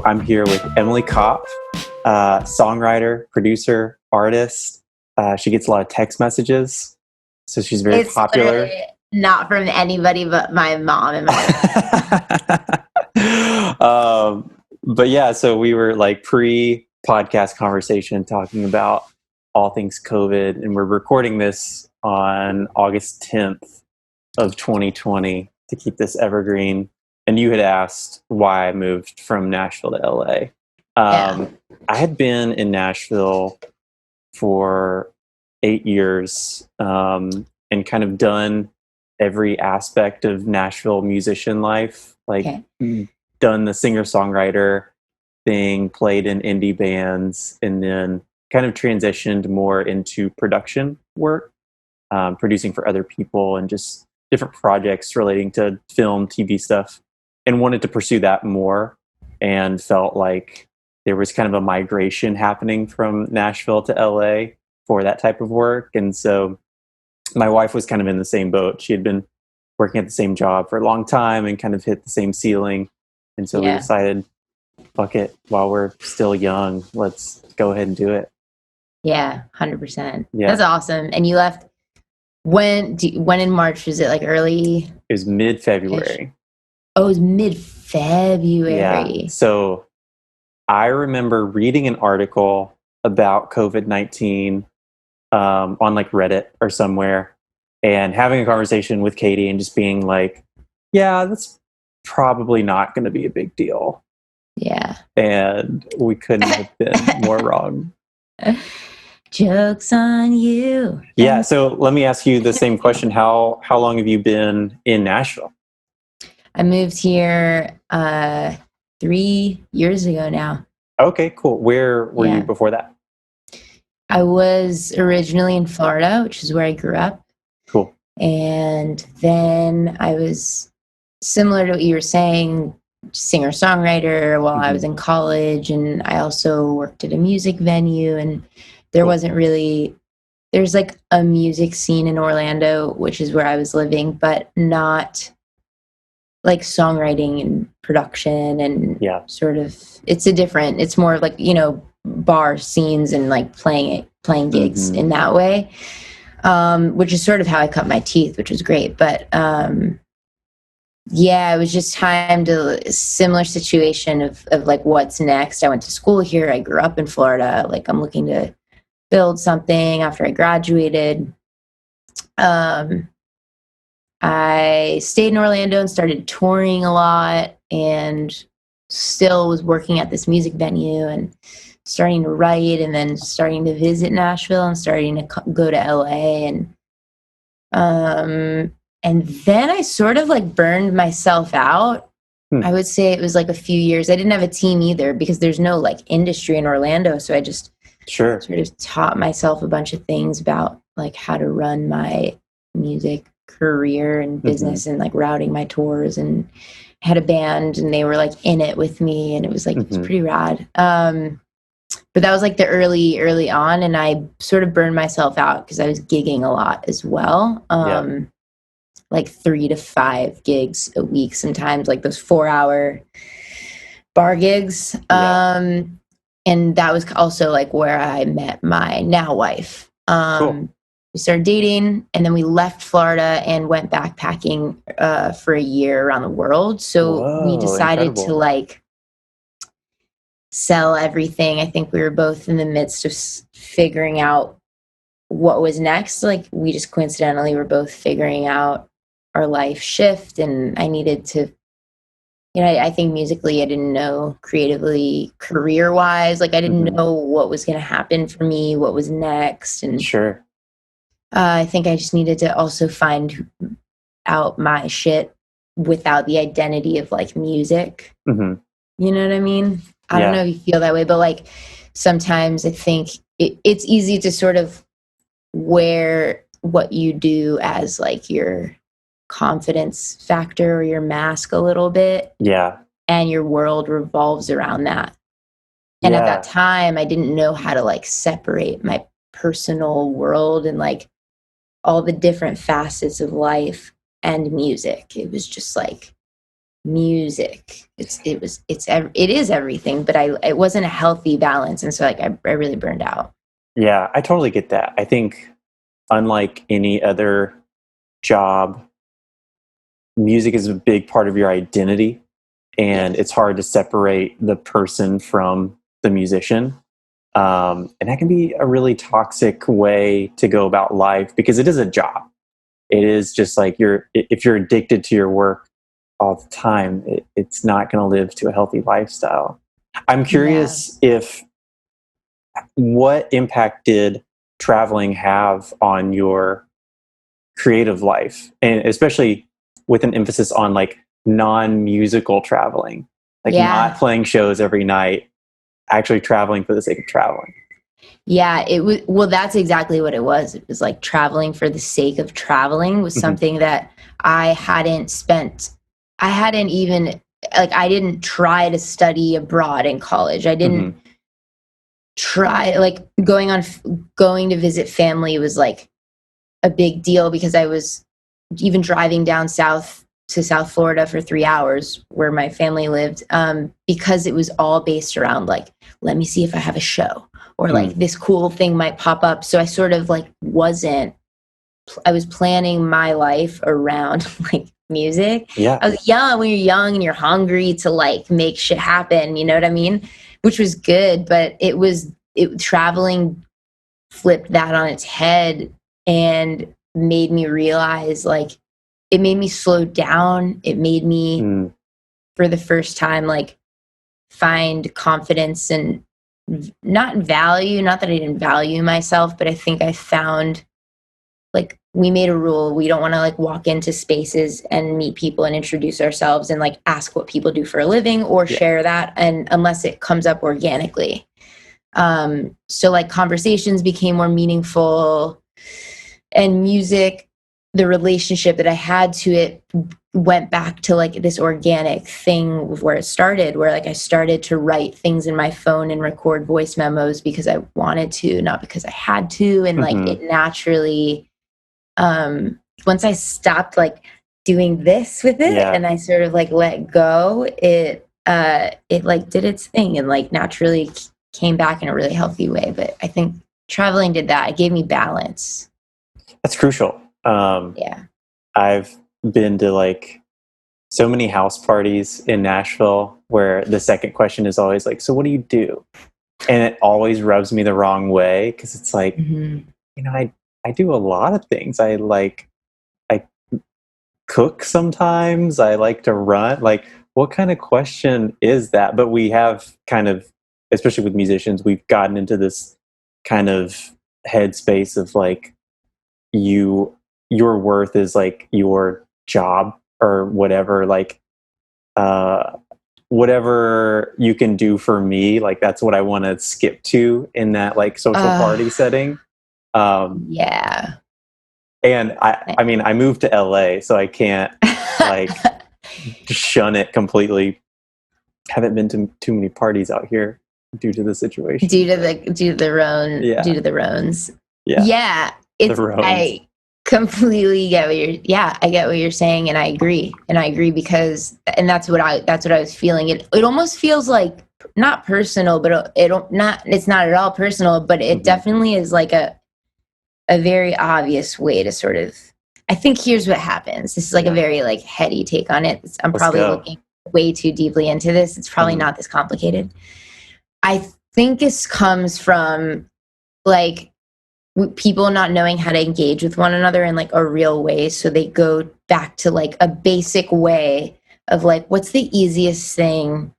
I'm here with Emily Kopp, songwriter, producer, artist. She gets a lot of text messages, so she's very popular. Literally not from anybody but my mom and my But yeah, so we were like pre-podcast conversation talking about all things COVID, and we're recording this on August 10th of 2020 to keep this evergreen. And you had asked why I moved from Nashville to LA. I had been in Nashville for 8 years and kind of done every aspect of Nashville musician life, like done the singer-songwriter thing, played in indie bands, and then kind of transitioned more into production work, producing for other people and just different projects relating to film, TV stuff, and wanted to pursue that more, and felt like there was kind of a migration happening from Nashville to LA for that type of work. And so my wife was kind of in the same boat. She had been working at the same job for a long time and kind of hit the same ceiling. And so we decided, fuck it, while we're still young, let's go ahead and do it. Yeah, 100%. Yeah. That's awesome. And you left when in March? Was it like early? It was mid-February. Oh, it was mid-February. Yeah. So I remember reading an article about COVID-19 on like Reddit or somewhere, and having a conversation with Katie and just being like, yeah, that's probably not going to be a big deal. Yeah. And we couldn't have been more wrong. Joke's on you. Yeah. So let me ask you the same question. How long have you been in Nashville? I moved here 3 years ago now. Okay, cool. Where were you before that? I was originally in Florida, which is where I grew up. Cool. And then I was, similar to what you were saying, singer-songwriter while I was in college. And I also worked at a music venue. And there wasn't really, there's like a music scene in Orlando, which is where I was living, but not like songwriting and production and sort of, it's more like, bar scenes and like playing gigs in that way, which is sort of how I cut my teeth, which was great. But it was just time to similar situation of like what's next. I went to school here. I grew up in Florida. Like I'm looking to build something after I graduated. I stayed in Orlando and started touring a lot, and still was working at this music venue and starting to write, and then starting to visit Nashville and starting to go to LA. And then I sort of like burned myself out. I would say it was like a few years. I didn't have a team either because there's no like industry in Orlando. So I just sort of taught myself a bunch of things about like how to run my music career and business and like routing my tours, and had a band and they were like in it with me, and it was like it was pretty rad. But that was like the early on, and I sort of burned myself out because I was gigging a lot as well. Like 3 to 5 gigs a week, sometimes like those 4-hour bar gigs. And that was also like where I met my now wife. Cool. We started dating, and then we left Florida and went backpacking for a year around the world. So we decided to like sell everything. I think we were both in the midst of figuring out what was next. Like we just coincidentally were both figuring out our life shift, and I needed to, I think musically I didn't know, creatively, career-wise, like I didn't know what was going to happen for me, what was next. And I think I just needed to also find out my shit without the identity of like music. You know what I mean? I don't know if you feel that way, but like sometimes I think it's easy to sort of wear what you do as like your confidence factor or your mask a little bit. And your world revolves around that. And at that time, I didn't know how to like separate my personal world and like all the different facets of life and music. It was just like music. It is everything, but it wasn't a healthy balance. And so like, I really burned out. Yeah, I totally get that. I think unlike any other job, music is a big part of your identity, and Yes. it's hard to separate the person from the musician. And that can be a really toxic way to go about life, because it is a job. It is just like if you're addicted to your work all the time, it's not going to live to a healthy lifestyle. I'm Yeah. curious what impact did traveling have on your creative life, and especially with an emphasis on like non-musical traveling, like not Yeah. playing shows every night, actually traveling for the sake of traveling. Yeah, it was, well, that's exactly what it was. It was like traveling for the sake of traveling was Hmm. something that I hadn't spent, I hadn't even, like, I didn't try to study abroad in college. I Hmm. didn't try, like, going to visit family was like a big deal because I was even driving down south to South Florida for 3 hours where my family lived, because it was all based around like, let me see if I have a show or like Mm. this cool thing might pop up. So I sort of like I was planning my life around like music. Yeah. I was young when you're young and you're hungry to like make shit happen, you know what I mean? Which was good, but traveling flipped that on its head and made me realize like it made me slow down. It made me Mm. for the first time like find confidence and not value, not that I didn't value myself, but I think I found like we made a rule, we don't want to like walk into spaces and meet people and introduce ourselves and like ask what people do for a living or Yeah. share that, and unless it comes up organically. So like conversations became more meaningful, and music, the relationship that I had to it went back to like this organic thing where it started, where like I started to write things in my phone and record voice memos because I wanted to, not because I had to. And like Hmm. it naturally, once I stopped like doing this with it Yeah. and I sort of like let go, it like did its thing and like naturally came back in a really healthy way. But I think traveling did that. It gave me balance. That's crucial. Yeah. I've been to like so many house parties in Nashville where the second question is always like, so what do you do? And it always rubs me the wrong way, because it's like, Mm-hmm. I do a lot of things. I cook sometimes. I like to run. Like, what kind of question is that? But we have kind of, especially with musicians, we've gotten into this kind of headspace of like, your worth is like your job or whatever. Like, uh, whatever you can do for me, like that's what I want to skip to in that like social Uh, party setting. Um, yeah. and I mean, I moved to LA, so I can't like shun it completely. Haven't been to too many parties out here due to the situation. But Due yeah, to the Roans. yeah, Yeah, the Roans. I completely get what I get what you're saying, and I agree. And I agree because, and that's what I was feeling. It almost feels like not personal, but it's not at all personal, but it Hmm. definitely is like a very obvious way to sort of, I think here's what happens. This is like a Yeah, very like heady take on it. I'm let's probably go. looking way too deeply into this. It's probably Hmm. not this complicated. I think this comes from like people not knowing how to engage with one another in like a real way. So they go back to like a basic way of like, what's the easiest thing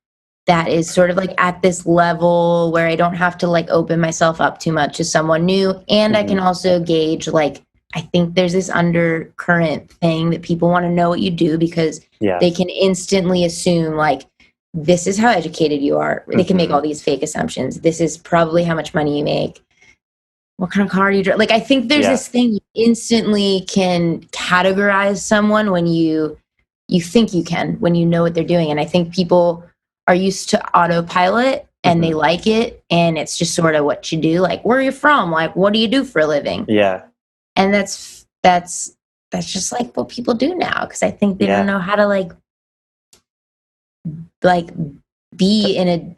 that is sort of like at this level where I don't have to like open myself up too much to someone new. And I Hmm. can also gauge like, I think there's this undercurrent thing that people want to know what you do because Yeah. they can instantly assume like, this is how educated you are. They can make Hmm. all these fake assumptions. This is probably how much money you make. What kind of car do you drive? Like, I think there's Yeah. this thing you instantly can categorize someone when you think you can, when you know what they're doing. And I think people are used to autopilot and they Hmm. like it. And it's just sort of what you do. Like, where are you from? Like, what do you do for a living? Yeah. And that's just like what people do now. Cause I think they don't Yeah. know how to like like be in a,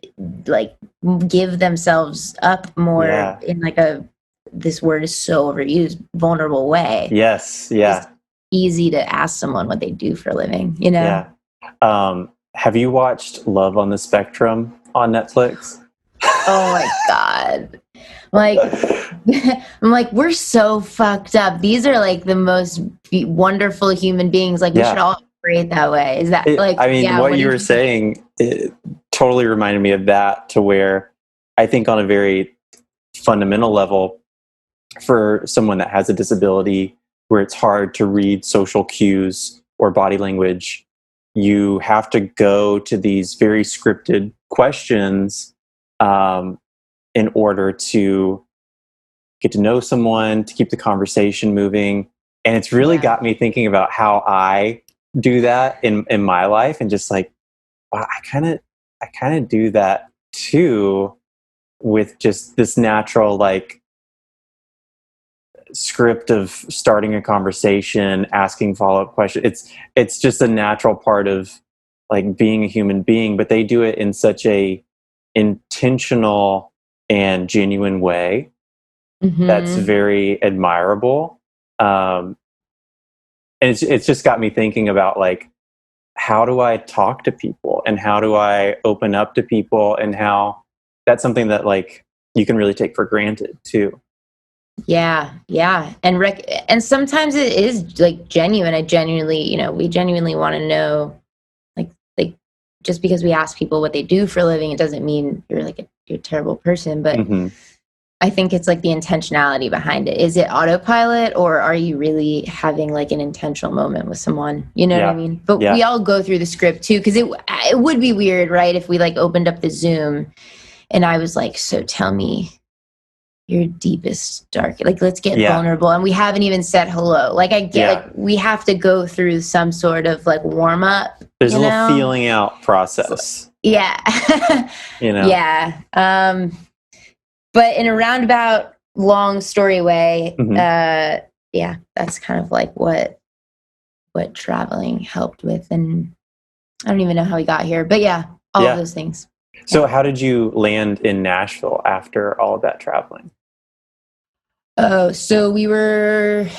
like, give themselves up more in like this word is so overused, vulnerable way. Yes. Yeah. It's easy to ask someone what they do for a living, you know? Yeah. Have you watched Love on the Spectrum on Netflix? Oh my God. Like, I'm like, we're so fucked up. These are like the most wonderful human beings. Like, we should all operate that way. Is that like, I mean, yeah, what you did were saying, it totally reminded me of that, to where I think on a very fundamental level, for someone that has a disability where it's hard to read social cues or body language, you have to go to these very scripted questions in order to get to know someone, to keep the conversation moving. And it's really got me thinking about how I do that in my life, and just like, wow, I kind of do that too, with just this natural like script of starting a conversation, asking follow-up questions. It's just a natural part of like being a human being, but they do it in such a intentional and genuine way that's very admirable. And it's just got me thinking about like, how do I talk to people, and how do I open up to people, and how that's something that like you can really take for granted too. Yeah, yeah. And sometimes it is like genuine. I genuinely, we genuinely want to know, like just because we ask people what they do for a living, it doesn't mean you're like you're a terrible person. But I think it's like the intentionality behind it. Is it autopilot, or are you really having like an intentional moment with someone? You know what I mean? But we all go through the script too, because it would be weird, right? If we like opened up the Zoom and I was like, so tell me your deepest, dark, like, let's get vulnerable. And we haven't even said hello. Like, I get, like, we have to go through some sort of like warm up. There's a little feeling out process. Yeah. Yeah. But in a roundabout, long story way, yeah, that's kind of like what traveling helped with. And I don't even know how we got here, but yeah, all of those things. So how did you land in Nashville after all of that traveling? Oh, so we didn't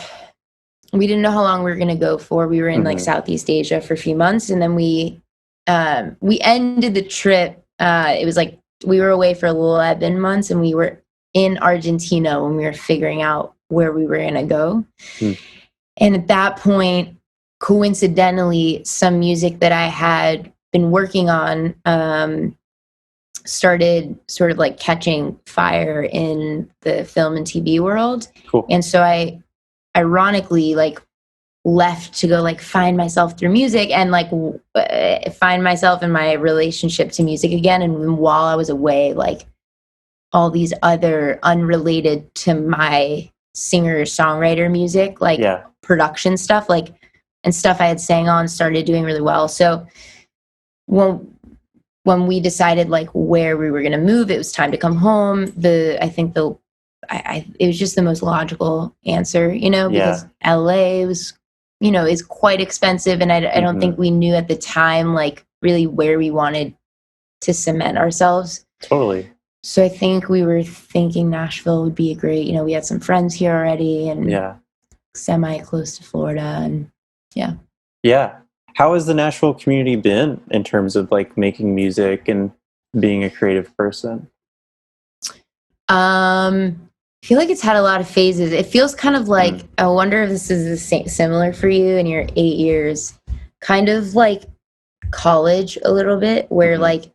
know how long we were going to go for. We were in like Southeast Asia for a few months, and then we ended the trip. It was like we were away for 11 months, and we were in Argentina when we were figuring out where we were going to go. And at that point, coincidentally, some music that I had been working on started sort of like catching fire in the film and TV world. Cool. And so I ironically like left to go like find myself through music, and like find myself in my relationship to music again. And while I was away, like all these other unrelated to my singer-songwriter music, like production stuff, like, and stuff I had sang on started doing really well. So when we decided like where we were going to move, it was time to come home. It was just the most logical answer, because LA was, is quite expensive. And I don't think we knew at the time, like really where we wanted to cement ourselves. Totally. So I think we were thinking Nashville would be a great, we had some friends here already, and semi close to Florida, and yeah. How has the Nashville community been in terms of like making music and being a creative person? I feel like it's had a lot of phases. It feels kind of like, I wonder if this is the same, similar for you in your 8 years, kind of like college a little bit, where like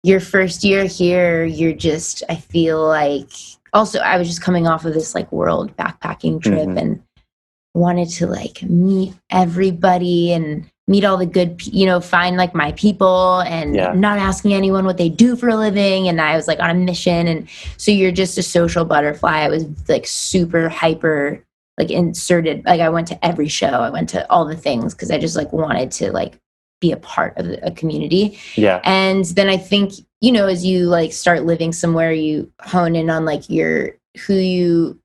your first year here, you're just, I feel like, also I was just coming off of this like world backpacking trip and wanted to like meet everybody and meet all the good, find like my people, and not asking anyone what they do for a living. And I was like on a mission. And so you're just a social butterfly. I was like super hyper, like inserted. Like I went to every show. I went to all the things because I just like wanted to like be a part of a community. Yeah. And then I think, as you like start living somewhere, you hone in on like who you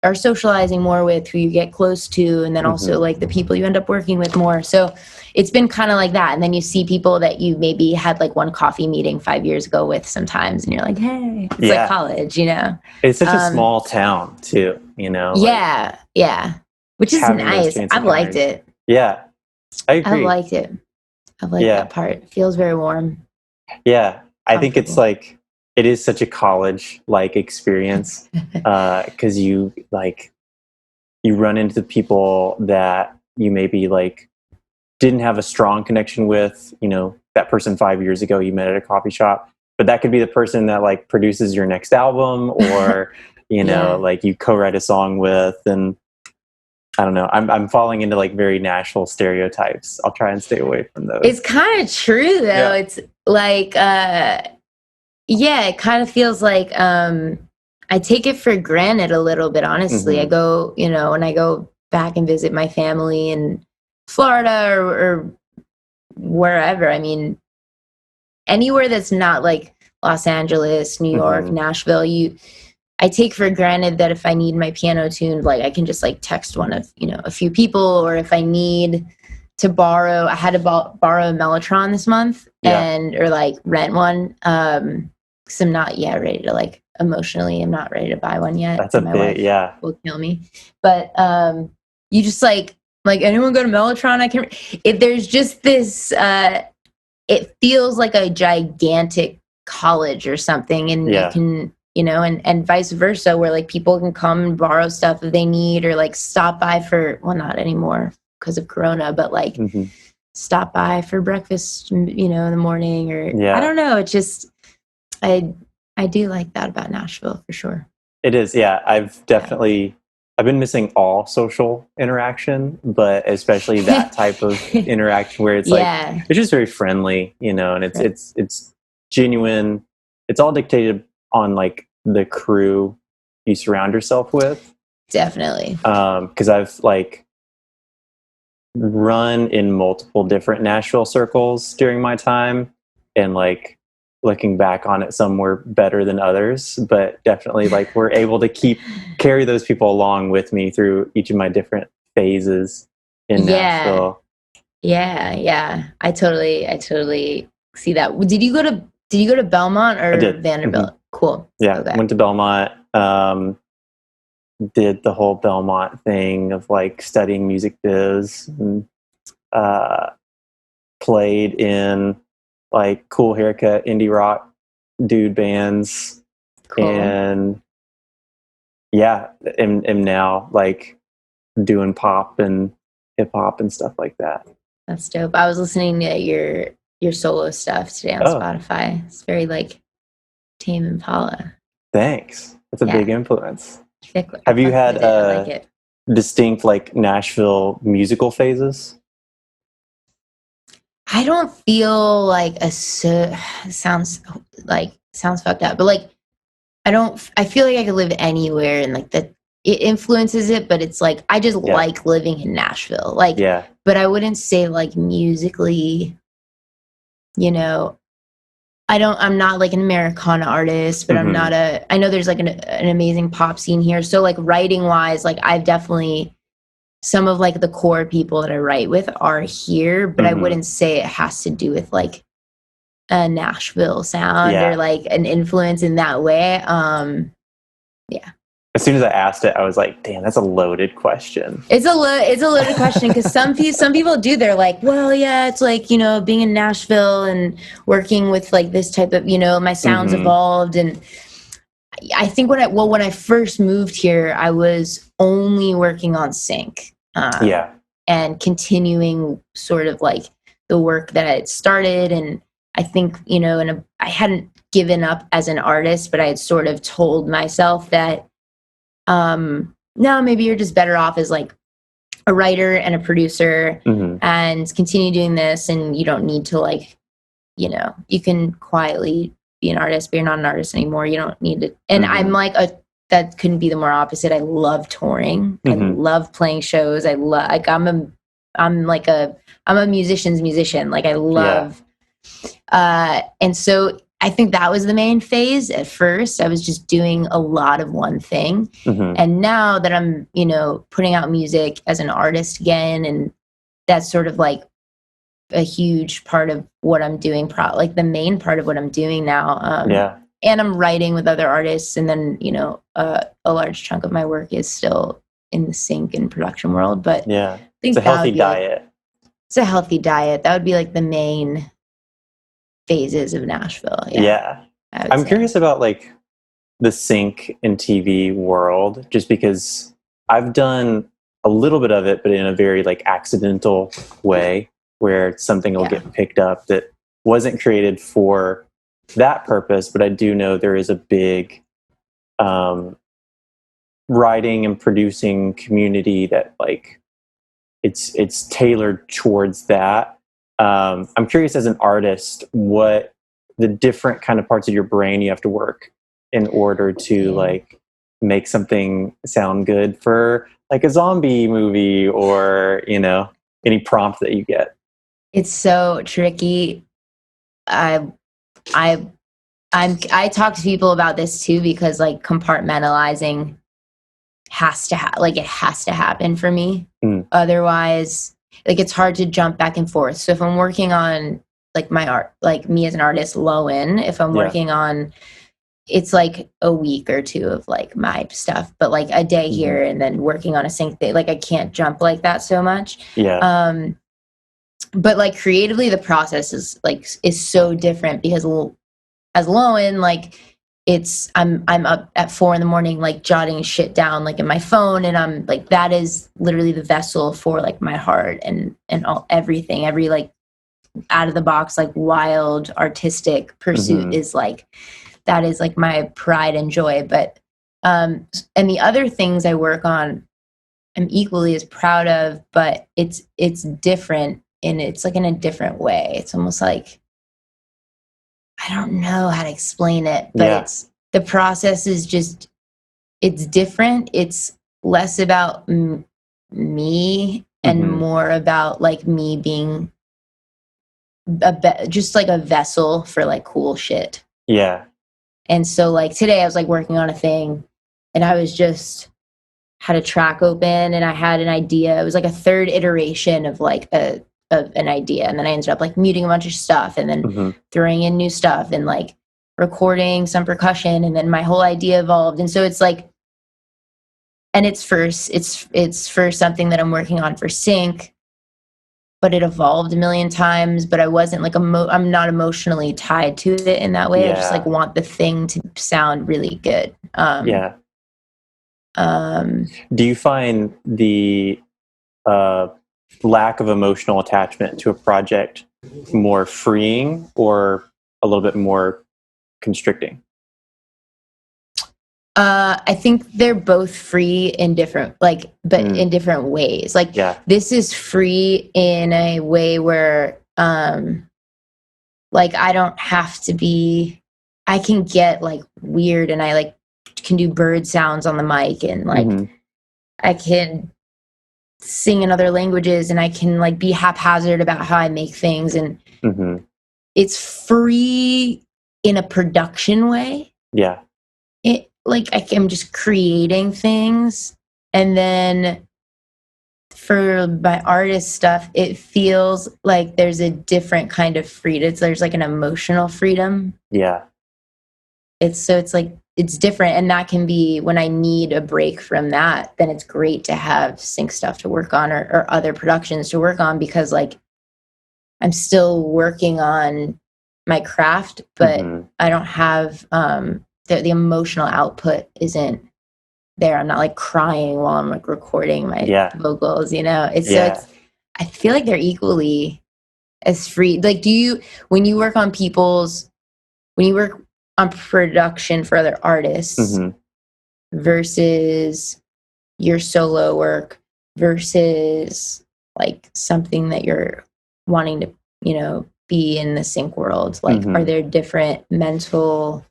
are socializing more with, who you get close to, and then also like the people you end up working with more. So it's been kind of like that. And then you see people that you maybe had like one coffee meeting 5 years ago with sometimes, and you're like, hey, it's like college, you know? It's such a small town too, you know? Yeah. Yeah. Which is nice. I've liked it. Yeah. I agree. I've liked it. I've liked that part. It feels very warm. Yeah. I think it's like, it is such a college-like experience because you run into people that you maybe like didn't have a strong connection with, you know, that person 5 years ago you met at a coffee shop, but that could be the person that like produces your next album or, you know, like you co-write a song with. And I don't know, I'm falling into like very Nashville stereotypes. I'll try and stay away from those. It's kind of true though. Yeah. It's like, it kind of feels like I take it for granted a little bit, honestly. I go, you know, when I go back and visit my family in Florida or wherever, I mean, anywhere that's not like Los Angeles, New York, Nashville, I take for granted that if I need my piano tuned, like I can just like text one of, you know, a few people, or if I need to borrow, I had to borrow a Mellotron this month or like rent one. Cause I'm not yet ready to like emotionally, I'm not ready to buy one yet. That's a bit, will kill me. But you just like anyone go to Mellotron? There's just this, it feels like a gigantic college or something. And you can, you know, and vice versa, where like people can come and borrow stuff if they need, or like stop by for, well, not anymore because of Corona, but like stop by for breakfast, you know, in the morning, or I don't know. It's just, I do like that about Nashville for sure. It is. Yeah. I've been missing all social interaction, but especially that type of interaction where it's like, it's just very friendly, you know, and it's genuine. It's all dictated on like the crew you surround yourself with. Definitely. Cause I've like run in multiple different Nashville circles during my time, and like, looking back on it, some were better than others, but definitely like we're able to carry those people along with me through each of my different phases in Nashville. Yeah. I totally see that. Did you go to Belmont or Vanderbilt? Cool. Yeah. Okay. Went to Belmont, did the whole Belmont thing of like studying music biz, and played in like cool haircut indie rock dude bands. Cool. And am now like doing pop and hip hop and stuff like that. That's dope. I was listening to your solo stuff today on Spotify. It's very like Tame Impala. Thanks. That's a big influence. Have you had distinct like Nashville musical phases? I don't feel like sounds fucked up, but like I feel like I could live anywhere, and like that it influences it, but it's like I just like living in Nashville. Like but I wouldn't say like musically, you know, I'm not like an Americana artist, but I'm not I know there's like an amazing pop scene here. So like writing wise, like I've definitely, some of like the core people that I write with are here, but I wouldn't say it has to do with like a Nashville sound or like an influence in that way. As soon as I asked it, I was like, damn, that's a loaded question. It's a loaded question, because some people do. They're like, well, yeah, it's like, you know, being in Nashville and working with like this type of, you know, my sound's evolved. And I think when I first moved here, I was only working on sync. And continuing sort of like the work that I had started. And I think, you know, I hadn't given up as an artist, but I had sort of told myself that, no, maybe you're just better off as like a writer and a producer and continue doing this. And you don't need to like, you know, you can quietly be an artist, but you're not an artist anymore. You don't need to. And I'm like that couldn't be the more opposite. I love touring. I love playing shows. I'm a musician's musician. Like I love, and so I think that was the main phase. At first, I was just doing a lot of one thing. Mm-hmm. And now that I'm, putting out music as an artist again, and that's sort of like a huge part of what I'm doing, like the main part of what I'm doing now. And I'm writing with other artists. And then, a large chunk of my work is still in the sync and production world. But yeah, I think it's a healthy diet. It's a healthy diet. That would be like the main phases of Nashville. Yeah. I'm curious about like the sync and TV world, just because I've done a little bit of it, but in a very like accidental way, where something will get picked up that wasn't created for that purpose. But I do know there is a big writing and producing community that like it's tailored towards that. I'm curious, as an artist, what the different kind of parts of your brain you have to work in order to like make something sound good for like a zombie movie, or any prompt that you get. It's so tricky. I talk to people about this too, because like compartmentalizing has to it has to happen for me. Otherwise, like, it's hard to jump back and forth. So if I'm working on like my art, like me as an artist, Lowen, if I'm working on, it's like a week or two of like my stuff, but like a day here and then working on a sync thing. Like I can't jump like that so much. But like creatively, the process is so different, because as Lowen, like I'm up at 4 a.m, like jotting shit down like in my phone, and I'm like, that is literally the vessel for like my heart and everything, every like out of the box, like wild artistic pursuit is like, that is like my pride and joy. But and the other things I work on, I'm equally as proud of, but it's different, and it's like in a different way. It's almost like, I don't know how to explain it, but it's, the process is just, it's different. It's less about me and more about like me being just like a vessel for like cool shit. Yeah. And so like today I was like working on a thing, and I was just had a track open, and I had an idea. It was like a third iteration of like of an idea, and then I ended up like muting a bunch of stuff, and then throwing in new stuff, and like recording some percussion, and then my whole idea evolved. And so it's like, and it's for something that I'm working on for sync, but it evolved a million times. But I wasn't like I'm not emotionally tied to it in that way. I just like want the thing to sound really good. Do you find the lack of emotional attachment to a project more freeing or a little bit more constricting? I think they're both free in different, like, but in different ways. Like, this is free in a way where, like, I don't have to be, I can get like weird, and I like can do bird sounds on the mic, and like I can sing in other languages, and I can like be haphazard about how I make things, and it's free in a production way. It like I'm just creating things, and then for my artist stuff, it feels like there's a different kind of freedom. There's like an emotional freedom. It's like it's different, and that can be when I need a break from that. Then it's great to have sync stuff to work on, or other productions to work on, because like I'm still working on my craft, but I don't have the emotional output isn't there. I'm not like crying while I'm like recording my vocals, It's so it's, I feel like they're equally as free. Like, when you work on production for other artists versus your solo work versus like something that you're wanting to, be in the sync world, like, are there different mental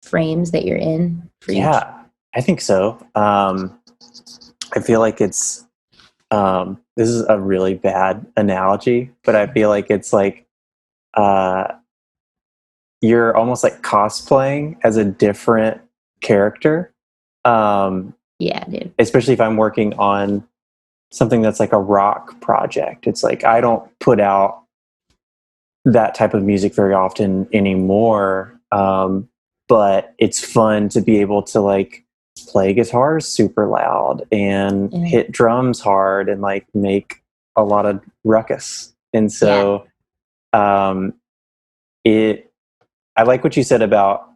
frames that you're in for each? I think so. I feel like it's this is a really bad analogy, but I feel like it's like you're almost like cosplaying as a different character. Yeah, dude. Especially if I'm working on something that's like a rock project. It's like I don't put out that type of music very often anymore. But it's fun to be able to like play guitars super loud and hit drums hard and like make a lot of ruckus. And so I like what you said about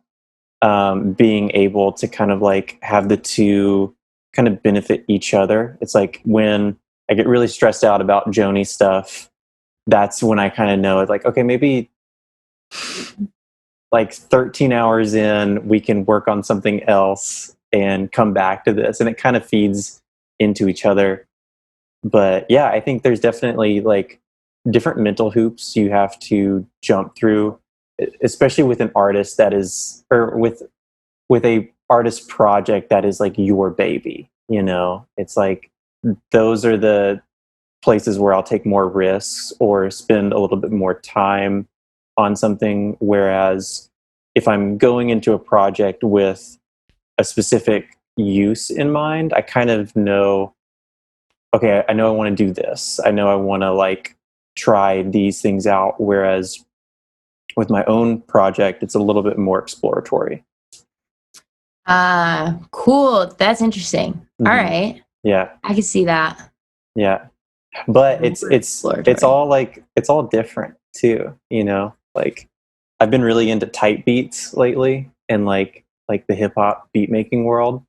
being able to kind of like have the two kind of benefit each other. It's like when I get really stressed out about Jonie stuff, that's when I kind of know it's like, okay, maybe like 13 hours in, we can work on something else and come back to this. And it kind of feeds into each other. But yeah, I think there's definitely like different mental hoops you have to jump through, especially with an artist that is, or with a artist project that is like your baby. You know, it's like those are the places where I'll take more risks or spend a little bit more time on something. Whereas if I'm going into a project with a specific use in mind, I kind of know, okay, I know I want to do this. I know I want to like try these things out. Whereas with my own project, it's a little bit more exploratory. Cool. That's interesting. Mm-hmm. All right. Yeah. I can see that. Yeah. But it's all like, it's all different too, you know? Like I've been really into type beats lately and like the hip hop beat making world.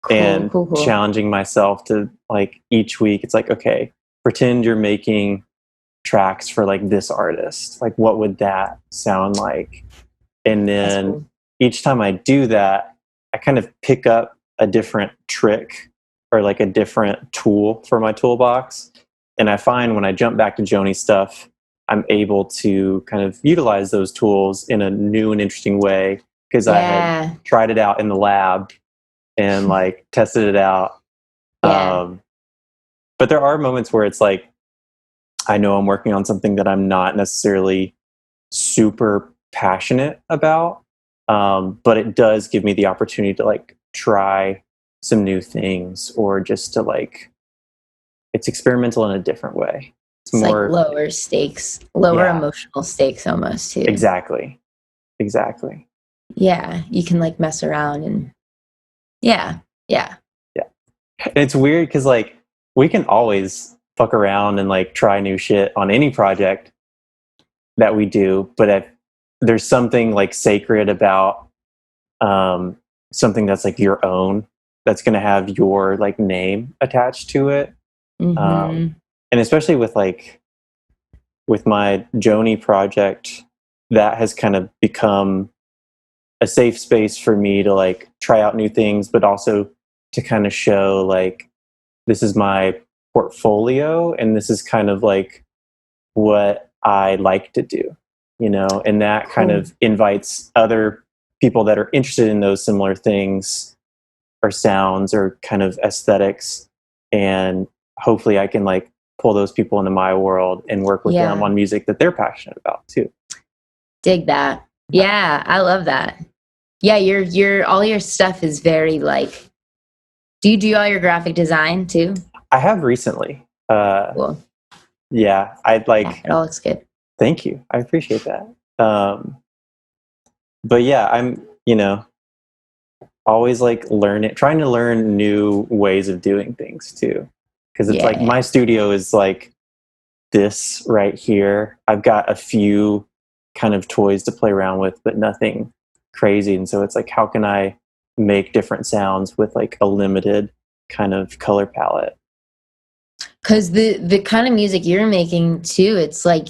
Cool. Challenging myself to like each week, it's like, okay, pretend you're making tracks for like this artist. Like what would that sound like? And then each time I do that, I kind of pick up a different trick or like a different tool for my toolbox. And I find when I jump back to Jonie stuff, I'm able to kind of utilize those tools in a new and interesting way because I had tried it out in the lab and like tested it out. But there are moments where it's like, I know I'm working on something that I'm not necessarily super passionate about. But it does give me the opportunity to like try some new things or just to like, it's experimental in a different way. It's more like lower stakes, lower emotional stakes almost too. Exactly. Yeah. You can like mess around and yeah. And it's weird because like we can always fuck around and like try new shit on any project that we do, but if there's something like sacred about something that's like your own, that's going to have your like name attached to it. And especially with my Jonie project, that has kind of become a safe space for me to like try out new things, but also to kind of show like, this is my portfolio and this is kind of like what I like to do, you know, and that kind of invites other people that are interested in those similar things or sounds or kind of aesthetics. And hopefully I can like pull those people into my world and work with them on music that they're passionate about too. Dig that. Yeah, I love that. Yeah, your all your stuff is very like, do you do all your graphic design too? I have recently. Cool. Yeah, I'd like. Yeah, it all looks good. Thank you. I appreciate that. But yeah, I'm, you know, always like trying to learn new ways of doing things too. Because it's like my studio is like this right here. I've got a few kind of toys to play around with, but nothing crazy. And so it's like, how can I make different sounds with like a limited kind of color palette? Because the kind of music you're making too, it's like,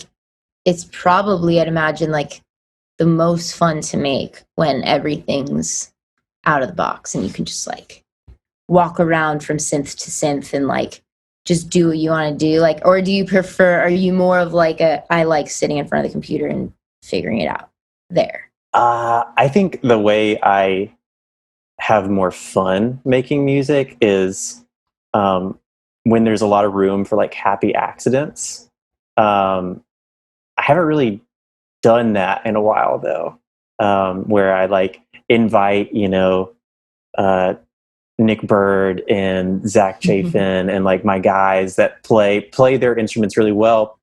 it's probably, I'd imagine, like the most fun to make when everything's out of the box and you can just like walk around from synth to synth and like just do what you want to do. Like, or do you prefer, are you more of like I like sitting in front of the computer and figuring it out there? I think the way I have more fun making music is when there's a lot of room for like happy accidents. I haven't really done that in a while though. where I like invite, Nick Bird and Zach Chafin and like my guys that play their instruments really well.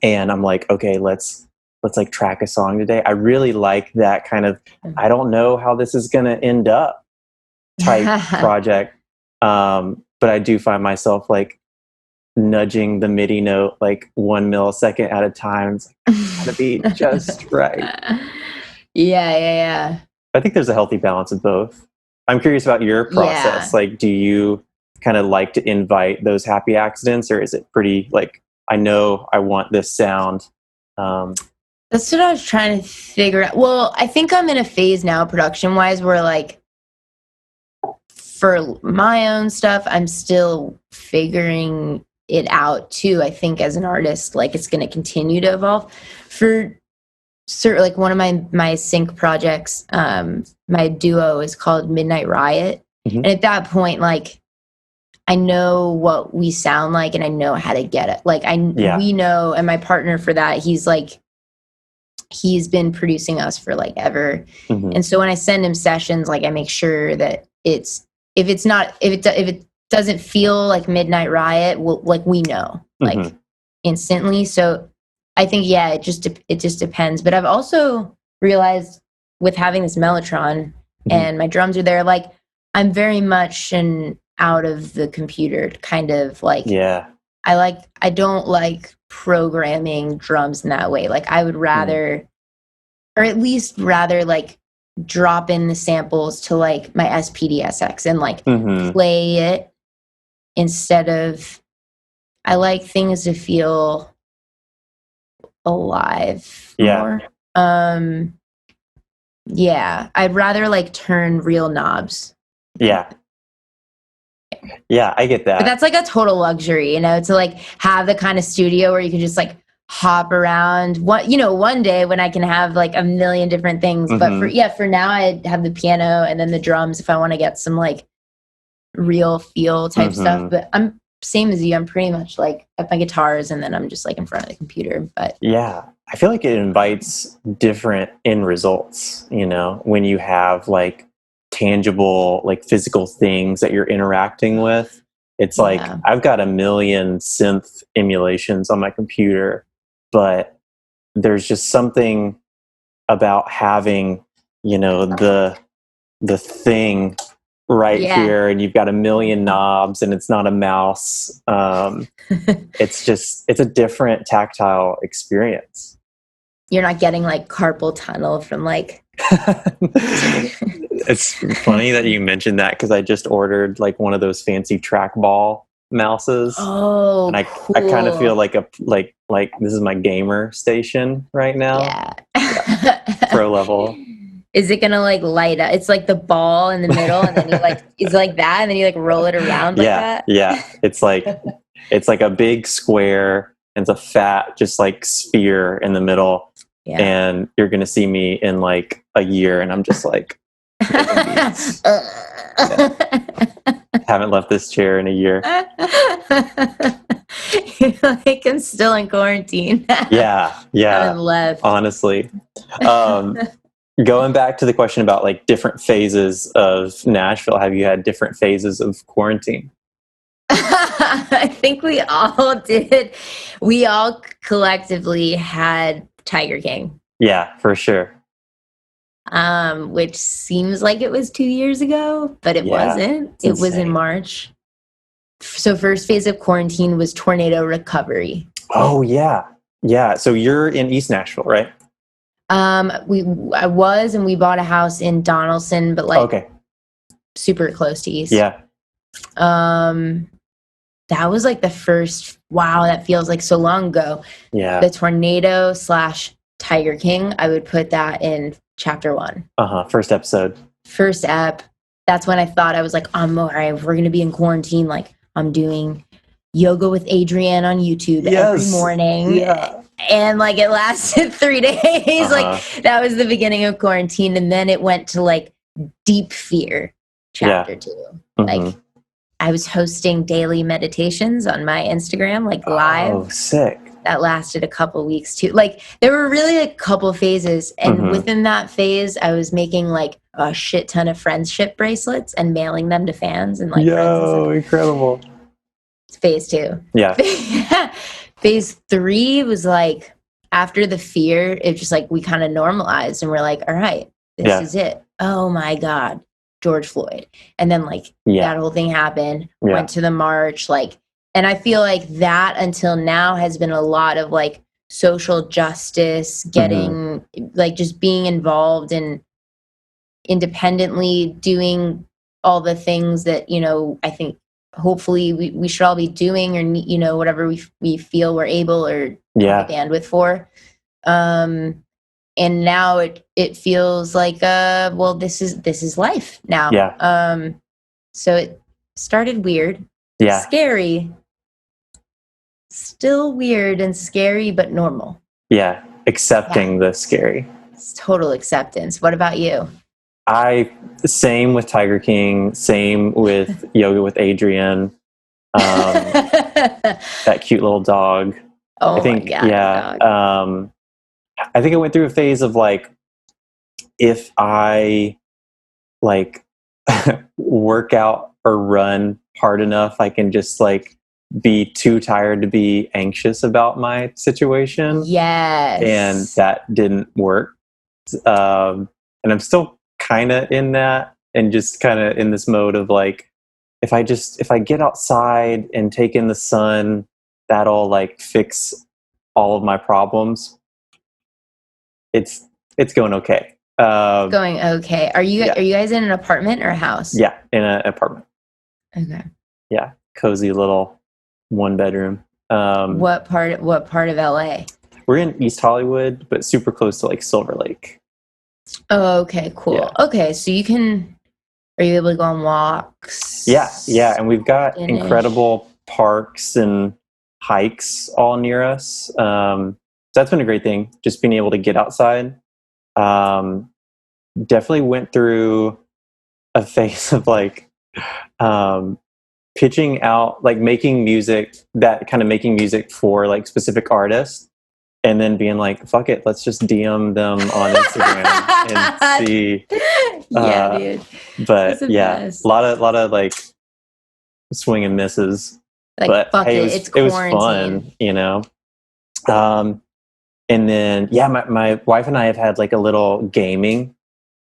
And I'm like, okay, let's like track a song today. I really like that kind of, I don't know how this is going to end up type project. But I do find myself like nudging the MIDI note like 1 millisecond at a time. It's like, gotta be just right. Yeah. I think there's a healthy balance of both. I'm curious about your process. Yeah. Like, do you kind of like to invite those happy accidents, or is it pretty like, I know I want this sound? That's what I was trying to figure out. Well, I think I'm in a phase now, production wise, where like for my own stuff, I'm still figuring it out too. I think as an artist, like it's going to continue to evolve. For certain, like one of my sync projects, my duo is called Midnight Riot, and at that point, like I know what we sound like, and I know how to get it. Like we know, and my partner for that, he's been producing us for like ever, and so when I send him sessions, like I make sure that if it doesn't feel like Midnight Riot, like we know like instantly. So I think it just depends. But I've also realized with having this Mellotron and my drums are there, like I'm very much an out of the computer kind of like. I don't like programming drums in that way. Like I would rather, or at least rather like drop in the samples to like my SPDSX and like play it instead of, I like things to feel alive more. I'd rather like turn real knobs. I get that. But that's like a total luxury, to like have the kind of studio where you can just like hop around. One day when I can have like a million different things. But for now, I have the piano and then the drums if I want to get some like real feel type stuff. But I'm same as you. I'm pretty much like at my guitars and then I'm just like in front of the computer. But I feel like it invites different end results. When you have like tangible, like physical things that you're interacting with. It's like I've got a million synth emulations on my computer, but there's just something about having, the thing right here, and you've got a million knobs and it's not a mouse. It's a different tactile experience. You're not getting like carpal tunnel from like. It's funny that you mentioned that because I just ordered like one of those fancy trackball mouses. Oh, and cool. I kind of feel like like this is my gamer station right now. Pro level. Is it gonna like light up? It's like the ball in the middle, and then you like it's like that, and then you like roll it around like that. It's like a big square and it's a fat just like sphere in the middle. And you're gonna see me in like a year, and I'm just like haven't left this chair in a year. You're like, I'm still in quarantine. I'm left. Honestly, going back to the question about like different phases of Nashville, have you had different phases of quarantine? I think we all did. We all collectively had Tiger King. Yeah, for sure. Which seems like it was 2 years ago, but it wasn't. It was in March. So first phase of quarantine was tornado recovery. Oh yeah. So you're in East Nashville, right? I was, and we bought a house in Donaldson, but like super close to East. That was like the first. Wow, that feels like so long ago. The tornado / Tiger King. I would put that in chapter 1. First episode. First ep. That's when I thought, I was like, all right, we're gonna be in quarantine. Like I'm doing yoga with Adrienne on YouTube every morning. And like it lasted 3 days. Like that was the beginning of quarantine. And then it went to like deep fear chapter 2. Like I was hosting daily meditations on my Instagram, like live. Oh, sick. that lasted a couple weeks too. Like there were really a couple phases, and within that phase I was making like a shit ton of friendship bracelets and mailing them to fans and like friends and stuff. Incredible. Phase 2. Yeah. Phase 3 was like after the fear, it just like we kind of normalized and we're like, all right, this is it. Oh my God, George Floyd. And then like that whole thing happened, went to the march, like, and I feel like that until now has been a lot of like social justice, getting like just being involved in independently doing all the things that, you know, I think hopefully we should all be doing, or, you know, whatever we feel we're able or have the bandwidth for. And now it feels like, well, this is life now. Yeah. So it started weird, scary, still weird and scary, but normal. Yeah. Accepting the scary. It's total acceptance. What about you? Same with Tiger King, same with Yoga with Adrian. That cute little dog. Oh, I think, my God. Dog. I think I went through a phase of like, if I like work out or run hard enough, I can just like be too tired to be anxious about my situation. Yes. And that didn't work. And I'm still kind of in that, and just kind of in this mode of like, if I get outside and take in the sun, that'll like fix all of my problems. It's going okay. Going okay. Are you guys in an apartment or a house? Yeah, in an apartment. Okay. Yeah, cozy little 1-bedroom. What part of LA? We're in East Hollywood, but super close to like Silver Lake. Oh, okay, cool. Yeah. Okay, so are you able to go on walks? Yeah, and we've got incredible parks and hikes all near us. So that's been a great thing, just being able to get outside. Definitely went through a phase of like pitching out, like making music for like specific artists, and then being like, fuck it, let's just DM them on Instagram and see. Yeah, dude. But best. a lot of like swing and misses. Like, but fuck hey, it was fun, you know. And then my wife and I have had like a little gaming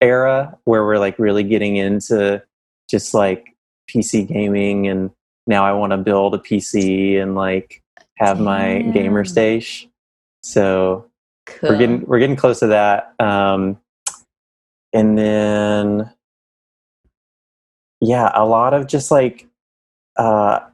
era where we're like really getting into just like PC gaming, and now I want to build a PC and like have my gamer station. So cool. we're getting close to that. And then a lot of just like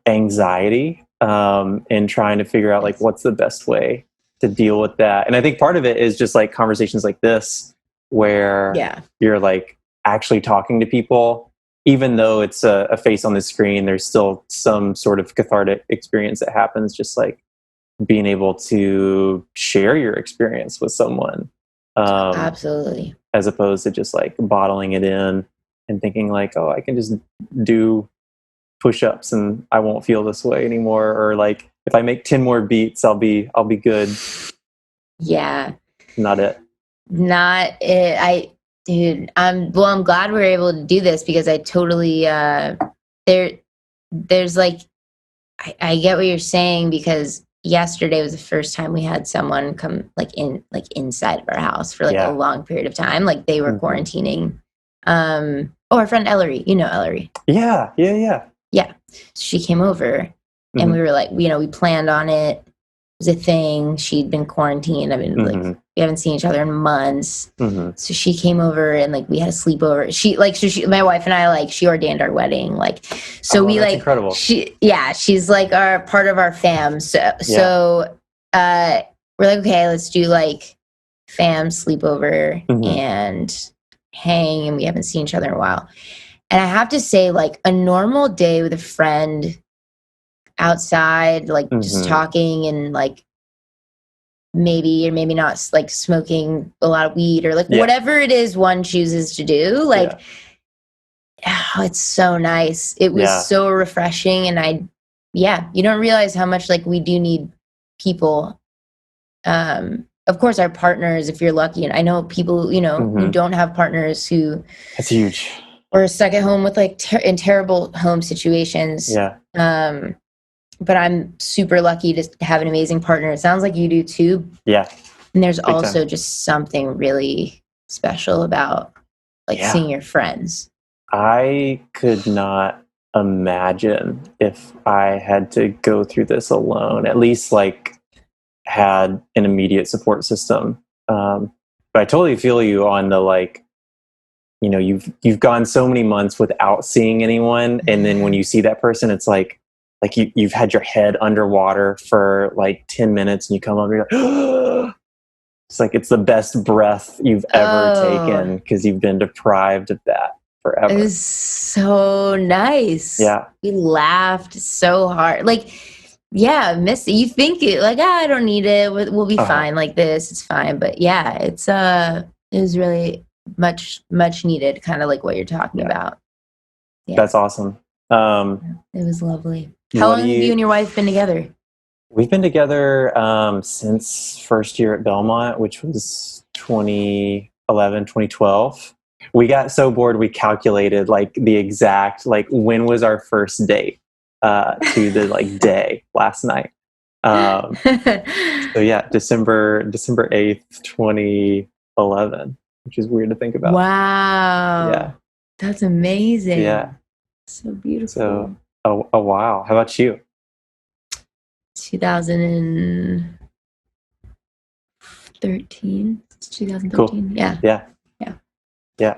anxiety and trying to figure out like what's the best way to deal with that. And I think part of it is just like conversations like this where you're like actually talking to people, even though it's a face on the screen. There's still some sort of cathartic experience that happens, just like being able to share your experience with someone. Absolutely. As opposed to just like bottling it in and thinking like, oh, I can just do push-ups and I won't feel this way anymore, or like if I make 10 more beats, I'll be good. Yeah. Not it. I'm glad we were able to do this, because I totally there's like I get what you're saying, because yesterday was the first time we had someone come like inside of our house for like a long period of time. Like they were quarantining. Our friend Ellery, you know Ellery. Yeah. So she came over and we were like, we planned on it. It was a thing. She'd been quarantined. I mean, like we haven't seen each other in months. So she came over and like we had a sleepover. My wife and I, like, she ordained our wedding. Like, so we like, incredible. She's like part of our fam. So we're like, okay, let's do like fam sleepover and hang, and we haven't seen each other in a while. And I have to say, like, a normal day with a friend outside, like just talking and like maybe or maybe not like smoking a lot of weed or like whatever it is one chooses to do, like it's so nice. It was so refreshing. And you don't realize how much like we do need people of course, our partners, if you're lucky, and I know people, you know, who don't have partners who that's huge, or stuck at home with like in terrible home situations. Yeah. But I'm super lucky to have an amazing partner. It sounds like you do too. Yeah. And there's Big also time. just something really special about like seeing your friends. I could not imagine if I had to go through this alone, at least like had an immediate support system. But I totally feel you on the, like, you know, you've gone so many months without seeing anyone. And then when you see that person, it's like you've had your head underwater for like 10 minutes and you come up and you're like, it's like, it's the best breath you've ever taken because you've been deprived of that forever. It was so nice. Yeah. We laughed so hard. Like, yeah, miss it. You think it like, I don't need it. We'll be fine like this. It's fine. But yeah, it was really much needed, kind of like what you're talking about. Yeah. That's awesome. It was lovely. How long have you and your wife been together? We've been together since first year at Belmont, which was 2011, 2012. We got so bored we calculated like the exact, like, when was our first date to the like day last night. So yeah, December 8th, 2011, which is weird to think about. Wow. Yeah. That's amazing. Yeah. So beautiful. So, oh wow. How about you? 2013. It's 2013. Cool. Yeah.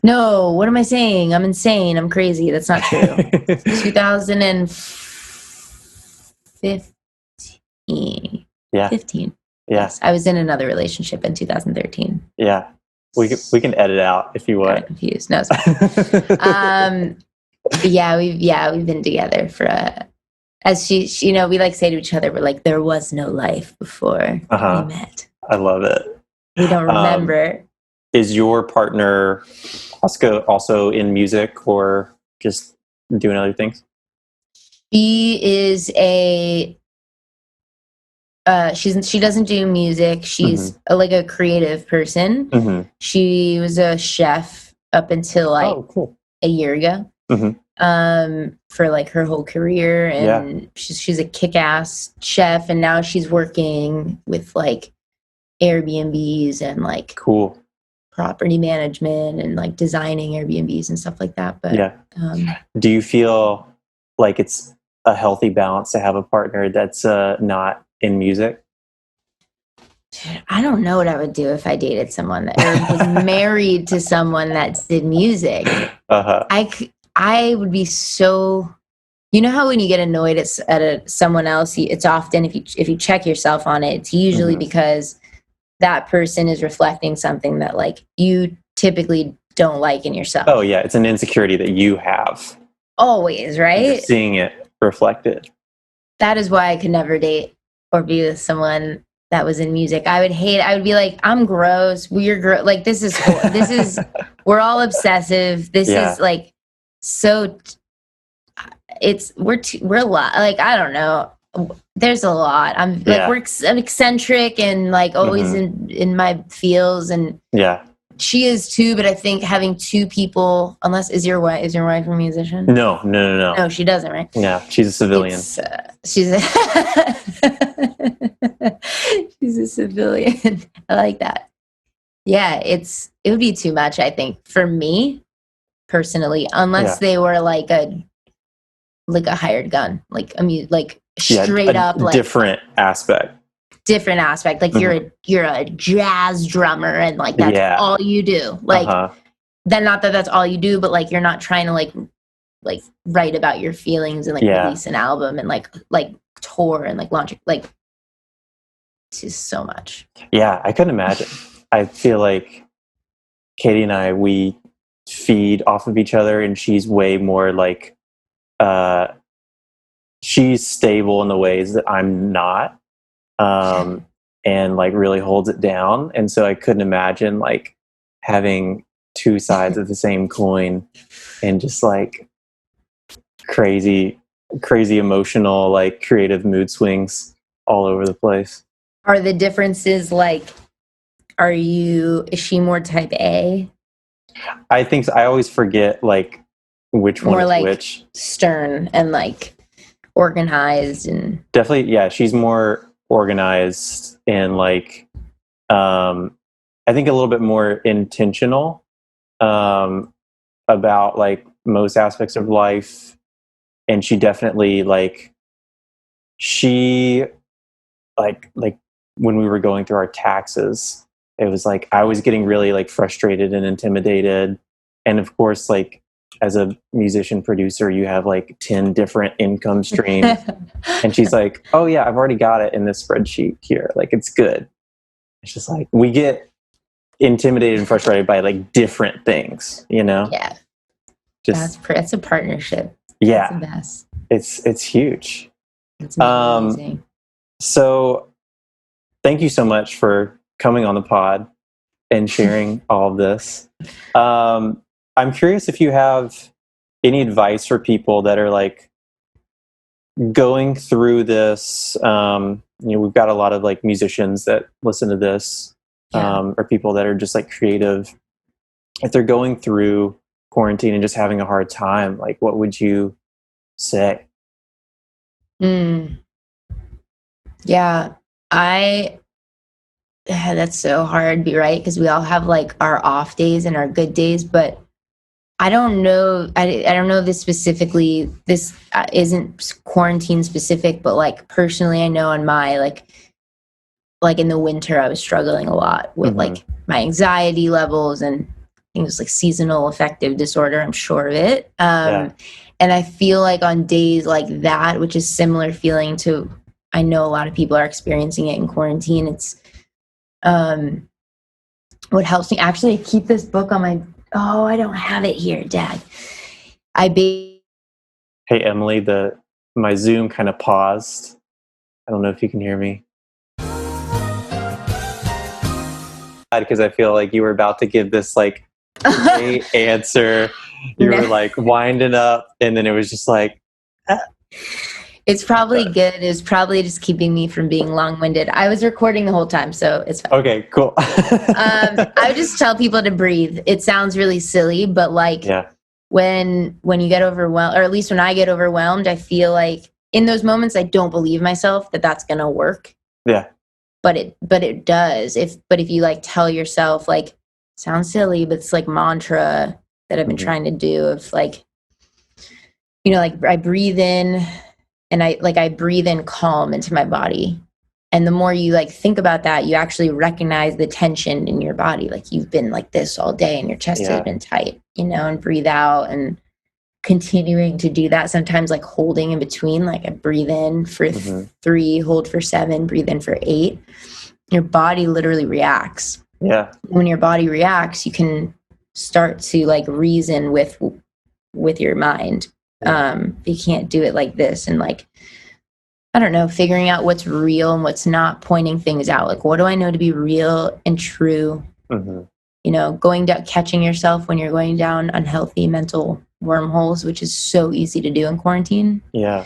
No, what am I saying? I'm insane. I'm crazy. That's not true. 2015. Yeah. 15. Yeah. Yes. I was in another relationship in 2013. Yeah. We can edit out if you want. I'm confused. No, it's fine. We've been together for as she, you know, we like say to each other, we're like, there was no life before we met. I love it. We don't remember. Is your partner also in music or just doing other things? She is she doesn't do music. She's like a creative person. She was a chef up until like a year ago. For like her whole career, and she's a kick-ass chef, and now she's working with like Airbnbs and like property management and like designing Airbnbs and stuff like that. But do you feel like it's a healthy balance to have a partner that's not in music? I don't know what I would do if I dated someone that or was married to someone that did music. I would be so, you know how when you get annoyed at someone else, it's often, if you check yourself on it, it's usually because that person is reflecting something that like you typically don't like in yourself. Oh yeah, it's an insecurity that you have. Always, right? You're seeing it reflected. That is why I could never date or be with someone that was in music. I would be like, I'm gross. We're like, this is we're all obsessive. This is like, so we're a lot. Like, I don't know. There's a lot. I'm eccentric and like always in my feels, and she is too. But I think having two people, unless is your wife a musician? No. No, she doesn't, right? Yeah, she's a civilian. She's a she's a civilian. I like that. Yeah, it would be too much, I think, for me personally, unless they were like a hired gun, like straight up like different aspect. Like you're a jazz drummer and like that's all you do. Like then not that that's all you do, but like you're not trying to like write about your feelings and like release an album and like tour and like launch it. Like it's just so much. Yeah, I couldn't imagine. I feel like Katie and I, we feed off of each other, and she's way more like she's stable in the ways that I'm not, and like really holds it down. And so I couldn't imagine like having two sides of the same coin and just like crazy emotional, like creative mood swings all over the place. Are the differences like, is she more type A? I think so. I always forget like which one More is like which. stern and like organized and Definitely, yeah, she's more organized and like I think a little bit more intentional about like most aspects of life. And she definitely she like when we were going through our taxes, it was like I was getting really like frustrated and intimidated. And of course, like as a musician producer, you have like 10 different income streams. And she's like, oh yeah, I've already got it in this spreadsheet here, like it's good. It's just like we get intimidated and frustrated by like different things, you know. yeah. Just That's a partnership. yeah, That's the best. it's huge. That's amazing. So thank you so much for coming on the pod and sharing all of this. I'm curious if you have any advice for people that are like going through this. We've got a lot of like musicians that listen to this, or people that are just like creative. If they're going through quarantine and just having a hard time, like what would you say? Yeah, that's so hard, right? Because we all have like our off days and our good days, but I don't know. I don't know this specifically. This isn't quarantine specific, but like personally, I know on my like in the winter, I was struggling a lot with like my anxiety levels, and things like seasonal affective disorder. I'm sure of it. And I feel like on days like that, which is similar feeling to, I know a lot of people are experiencing it in quarantine. It's what helps me actually keep this book on my. Oh, I don't have it here, Dad. Hey, Emily, my Zoom kind of paused. I don't know if you can hear me. Because I feel like you were about to give this like great answer. You were like winding up, and then it was just like. It's probably good. It's probably just keeping me from being long-winded. I was recording the whole time, so it's fine. Okay, cool. I would just tell people to breathe. It sounds really silly, but like when you get overwhelmed, or at least when I get overwhelmed, I feel like in those moments I don't believe myself that that's gonna work. Yeah. But it does. If you like tell yourself, like, sounds silly, but it's like mantra that I've been trying to do of like, like I breathe in. And I breathe in calm into my body. And the more you like think about that, you actually recognize the tension in your body. Like you've been like this all day and your chest has been tight, and breathe out and continuing to do that. Sometimes like holding in between, like I breathe in for 3, hold for 7, breathe in for 8. Your body literally reacts. Yeah. When your body reacts, you can start to like reason with your mind. You can't do it like this, and like, I don't know, figuring out what's real and what's not, pointing things out. Like, what do I know to be real and true? Going down, catching yourself when you're going down unhealthy mental wormholes, which is so easy to do in quarantine. Yeah.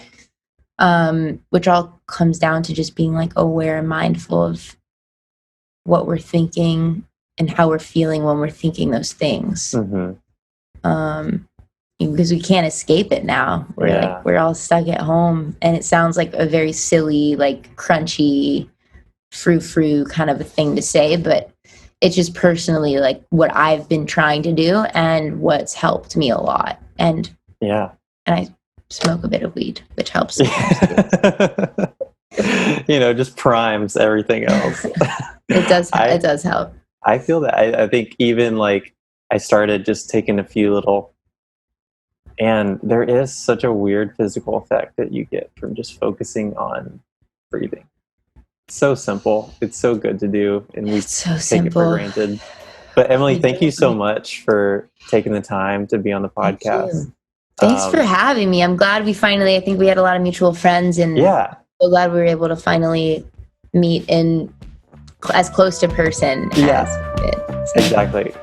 Which all comes down to just being like aware and mindful of what we're thinking and how we're feeling when we're thinking those things. Because we can't escape it now. We're all stuck at home, and it sounds like a very silly, like crunchy, frou-frou kind of a thing to say, but it's just personally like what I've been trying to do and what's helped me a lot. And I smoke a bit of weed, which helps. Just primes everything else. It does help. I feel that. I think even like I started just taking a few little. And there is such a weird physical effect that you get from just focusing on breathing. It's so simple. It's so good to do, and we take it for granted. But Emily, thank you so much for taking the time to be on the podcast. Thanks for having me. I'm glad I think we had a lot of mutual friends, and so glad we were able to finally meet in as close to person as we did. Exactly.